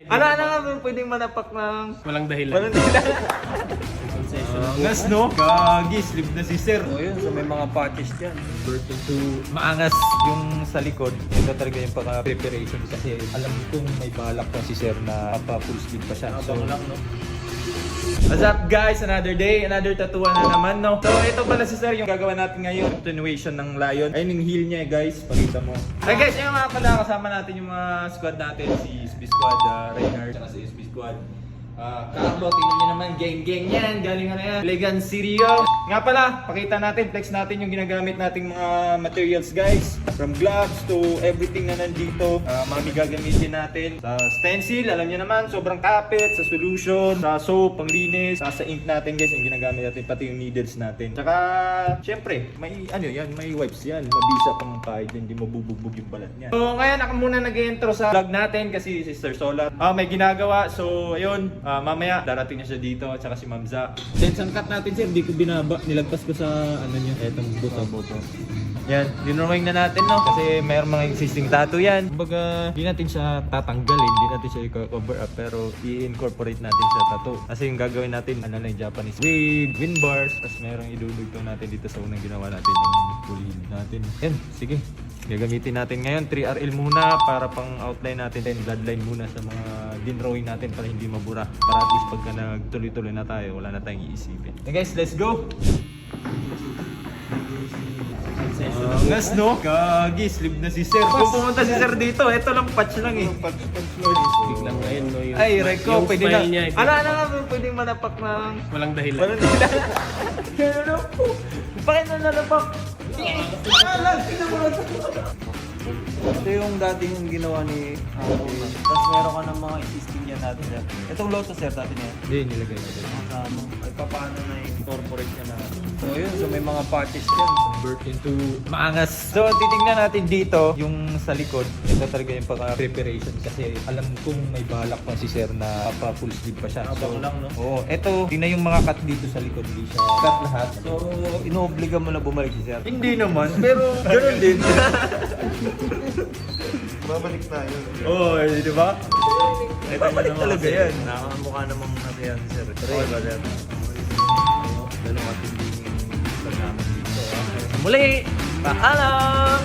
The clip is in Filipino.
Ano nga pwedeng manapak ng... Walang dahilan. Walang dahilan. Angas no? Gagi, sleep na si sir. O yun, so may mga patches dyan. Maangas yung sa likod. Ito talaga yung paka-preparation kasi alam kong may balak pa si sir na pa-full sleep pa siya. So, Abang lang, no? what's up guys? Another day, another tattooan na naman, no? So ito pala si sir yung gagawa natin ngayon. Continuation ng lion. Ayun yung heel niya guys, pakita mo. Hey guys, yung mga pala kasama natin yung mga squad natin. Si SB Squad, Reinhardt, at si SB Squad. Carlo, tingnan nyo naman, gang yan. Galing na yan. Elegant Sirio. Nga pala, pakita natin, flex natin yung ginagamit nating mga materials guys. From gloves to everything na nandito. Mami gagamitin natin. Sa stencil, alam nyo naman, sobrang kapit. Sa solution, sa soap, panglinis. Sa ink natin guys, yung ginagamit natin, pati yung needles natin. Tsaka, syempre, may ano yan, may wipes yan. Mabisa pang kahit hindi mabubugbog yung balat niya. So ngayon, ako muna nag-intro sa vlog natin kasi si Sister Solar may ginagawa. So, ayun. Mamaya, darating na siya dito at saka si Mamza. Sense ang cut natin sir, hindi ko binaba. Nilagpas ko sa ano niya, etong buto. Yan, dinrawing na natin no kasi mayroong mga existing tattoo yan. Kumbaga, hindi natin siya tatanggalin, hindi natin siya i-cover up pero i-incorporate natin sa tattoo. Kasi yung gagawin natin, ano na yung Japanese wave, wind bars, tapos mayroong idudugtong natin dito sa unang ginawa natin yung full heel natin. Yan, sige. Gagamitin natin ngayon 3RL muna para pang outline natin, then bloodline muna sa mga dinrawing natin para hindi mabura. Para at least pagka nagtuloy-tuloy na tayo, wala na tayong iisipin. Okay guys, let's go! Angas no? Gagi, sleep na si sir. Kung pumunta si sir dito, eto lang patch lang eh. Biglang ngayon, no? Yung, Ay, Reko, yung pwede smile na. niya, Ano nga pwedeng manapak ng... walang dahilan. Walang dahilan. Ano po? Bakit na nanapak? Ito yung dating yung ginawa ni Hako. Tapos meron ka ng mga existing yan natin yan. Itong Lotus sir dati niya. Hindi, nilagay na din. Ano, ay paano na incorporate niya na. So yun, so may mga patches dyan. Convert into maangas. So titingnan natin dito yung sa likod. Ito talaga yung paka-preparation kasi alam kong may balak pa si sir na pa-full sleeve pa siya. Abang lang, no? Oo, ito, tingnan yung mga cut dito sa likod. Hindi siya cut lahat. So, inoobliga mo na bumalik si sir. Hindi naman, pero ganun din. Babalik na yun. Oo, di ba? Ito Babalik talaga yan. Nakamukha namang nasiyan si sir. Okay ba sir? Dalawang matinding pag namin dito. Muli, paalam!